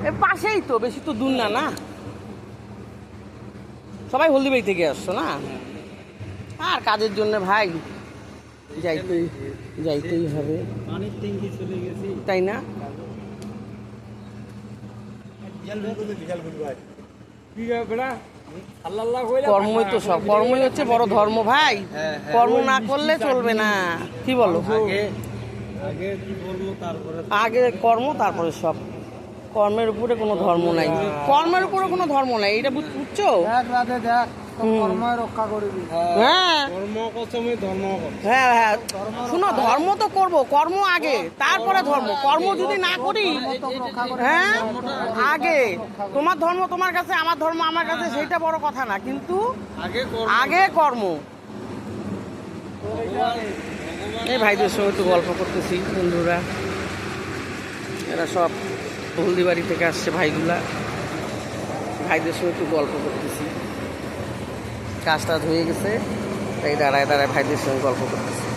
এ পাশেই তো, বেশি তো দূর না না। সবাই হলদিবাড়ি থেকে আসছো না? আর কাজের জন্য ভাই যাইতেই হবে, তাই না? কর্মই তো সব, কর্মই হচ্ছে বড় ধর্ম ভাই। কর্ম না করলে চলবে না, কি বলো? আগে কর্ম, তারপরে সব। কর্মের উপরে কোনো ধর্ম নাই, কর্মের উপরে কোনো ধর্ম নাই, এটা বুঝছো? হ্যাঁ হ্যাঁ হ্যাঁ, শুনো, ধর্ম তো করবো, কর্ম আগে, তারপরে ধর্ম। কর্ম যদি না করি, হ্যাঁ আগে তোমার ধর্ম তোমার কাছে, আমার ধর্ম আমার কাছে, সেইটা বড় কথা না, কিন্তু আগে কর্ম। এই ভাইদের সঙ্গে একটু গল্প করতেছি, বন্ধুরা এরা সব হলদিবাড়ি থেকে আসছে ভাইগুলা, ভাইদের সঙ্গে একটু গল্প করতেছি। কাজটা হয়ে গেছে, তাই দাঁড়ায় দাঁড়ায় ভাইদের সঙ্গে গল্প করতেছি।